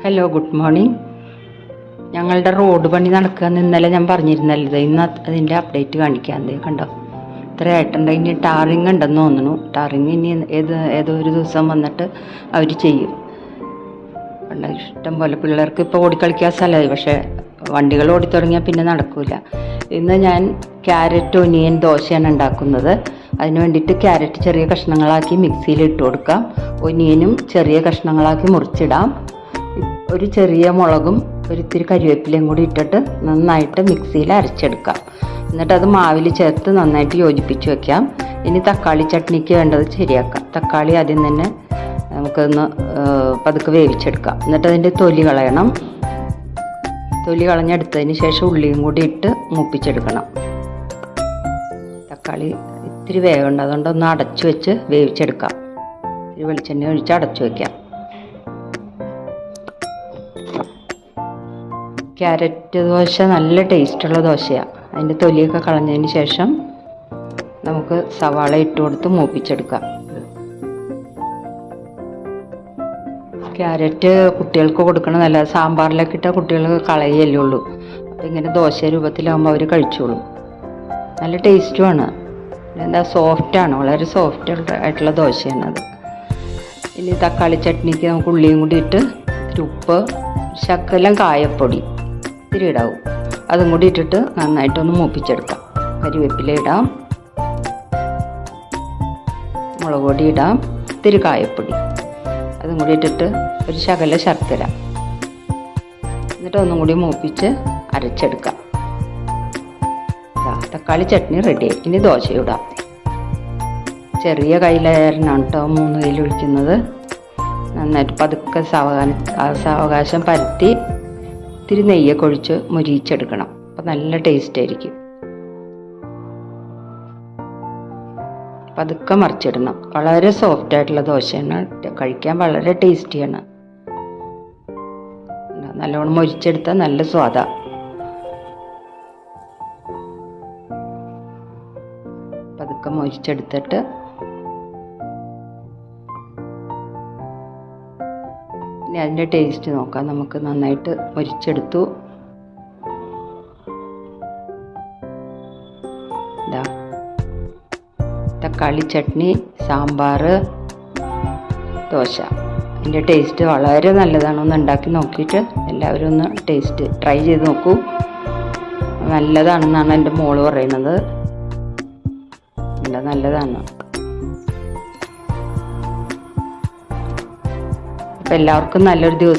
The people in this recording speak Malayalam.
Hello, good morning. ഞങ്ങളുടെ റോഡ് പണി നടക്കുകയെന്ന് ഇന്നലെ ഞാൻ പറഞ്ഞിരുന്നല്ലോ. ഇന്ന് അതിൻ്റെ അപ്ഡേറ്റ് കാണിക്കാൻ കണ്ടോ. ഇത്ര ആയിട്ടുണ്ട്. ഇനി ടാറിങ് ഉണ്ടെന്ന് തോന്നുന്നു. ടാറിങ് ഇനി ഏതോ ഒരു ദിവസം വന്നിട്ട് അവർ ചെയ്യും. കണ്ടോ, ഇഷ്ടം പോലെ പിള്ളേർക്ക് ഇപ്പോൾ ഓടിക്കളിക്കാൻ സ്ഥലമായി. പക്ഷേ വണ്ടികൾ ഓടിത്തുടങ്ങിയാൽ പിന്നെ നടക്കില്ല. ഇന്ന് ഞാൻ ക്യാരറ്റ് ഒനിയൻ ദോശയാണ് ഉണ്ടാക്കുന്നത്. അതിന് വേണ്ടിയിട്ട് ക്യാരറ്റ് ചെറിയ കഷ്ണങ്ങളാക്കി മിക്സിയിൽ ഇട്ട് കൊടുക്കാം. ഒനിയനും ചെറിയ കഷ്ണങ്ങളാക്കി മുറിച്ചിടാം. ഒരു ചെറിയ മുളകും ഒരിത്തിരി കരിവേപ്പിലയും കൂടി ഇട്ടിട്ട് നന്നായിട്ട് മിക്സിയിൽ അരച്ചെടുക്കാം. എന്നിട്ട് അത് മാവിൽ ചേർത്ത് നന്നായിട്ട് യോജിപ്പിച്ച് വയ്ക്കാം. ഇനി തക്കാളി ചട്നിക്ക് വേണ്ടത് ശരിയാക്കാം. തക്കാളി ആദ്യം തന്നെ നമുക്കൊന്ന് പതുക്കെ വേവിച്ചെടുക്കാം. എന്നിട്ട് അതിൻ്റെ തൊലി കളയണം. തൊലി കളഞ്ഞെടുത്തതിന് ശേഷം ഉള്ളിയും കൂടി ഇട്ട് മൂപ്പിച്ചെടുക്കണം. തക്കാളി ഇത്തിരി വേവുണ്ട്, അതുകൊണ്ടൊന്ന് അടച്ചു വെച്ച് വേവിച്ചെടുക്കാം. ഇത്തിരി വെളിച്ചെണ്ണ ഒഴിച്ച് അടച്ചു വയ്ക്കാം. ക്യാരറ്റ് ദോശ നല്ല ടേസ്റ്റുള്ള ദോശയാണ്. അതിൻ്റെ തൊലിയൊക്കെ കളഞ്ഞതിന് ശേഷം നമുക്ക് സവാള ഇട്ട് കൊടുത്ത് മൂപ്പിച്ചെടുക്കാം. ക്യാരറ്റ് കുട്ടികൾക്ക് കൊടുക്കണ നല്ല, സാമ്പാറിലൊക്കെ ഇട്ടാൽ കുട്ടികൾ കളയല്ലേ ഉള്ളൂ. അപ്പം ഇങ്ങനെ ദോശ രൂപത്തിലാകുമ്പോൾ അവർ കഴിച്ചോളും. നല്ല ടേസ്റ്റുമാണ്. എന്താ സോഫ്റ്റാണ്, വളരെ സോഫ്റ്റ് ആയിട്ടുള്ള ദോശയാണ് അത്. ഇനി തക്കാളി ചട്നിക്ക് നമുക്ക് ഉള്ളിയും കൂടി ഇട്ട് ഉപ്പ്, ശകലം കായപ്പൊടി ഇത്തിരി ഇടാവും, അതും കൂടി ഇട്ടിട്ട് നന്നായിട്ടൊന്ന് മൂപ്പിച്ചെടുക്കാം. കരിവേപ്പില ഇടാം, മുളക് പൊടി ഇടാം, ഇത്തിരി കായപ്പൊടി, അതും കൂടി ഇട്ടിട്ട് ഒരു ശകല ശർക്കര, എന്നിട്ട് ഒന്നും കൂടി മൂപ്പിച്ച് അരച്ചെടുക്കാം. തക്കാളി ചട്നി റെഡിയായി. ഇനി ദോശ ഇടാം. ചെറിയ കയ്യിലായിരുന്നാണ് കേട്ടോ 3 കയ്യിൽ ഒഴിക്കുന്നത്. നന്നായിട്ട് പതുക്കെ സാവകാശം പരത്തി ഇത്തിരി നെയ്യൊക്കെ ഒഴിച്ച് മുരിയിച്ചെടുക്കണം. അപ്പം നല്ല ടേസ്റ്റ് ആയിരിക്കും. പതുക്കെ മറിച്ചിടണം. വളരെ സോഫ്റ്റ് ആയിട്ടുള്ള ദോശയാണ്, കഴിക്കാൻ വളരെ ടേസ്റ്റിയാണ്. നല്ലോണം മൊരിച്ചെടുത്താൽ നല്ല സ്വാദാണ്. പതുക്കെ മൊരിച്ചെടുത്തിട്ട് ഇനി അതിൻ്റെ ടേസ്റ്റ് നോക്കാം. നമുക്ക് നന്നായിട്ട് മൊരിച്ചെടുത്തു. ഇതാ തക്കാളി ചട്നി, സാമ്പാർ, ദോശ. ഇതിൻ്റെ ടേസ്റ്റ് വളരെ നല്ലതാണ്. ഒന്ന് ഉണ്ടാക്കി നോക്കിയിട്ട് എല്ലാവരും ഒന്ന് ട്രൈ ചെയ്ത് നോക്കൂ. നല്ലതാണെന്നാണ് എൻ്റെ മോള് പറയുന്നത്. നല്ലതാണ്. അപ്പം എല്ലാവർക്കും നല്ലൊരു ദിവസം.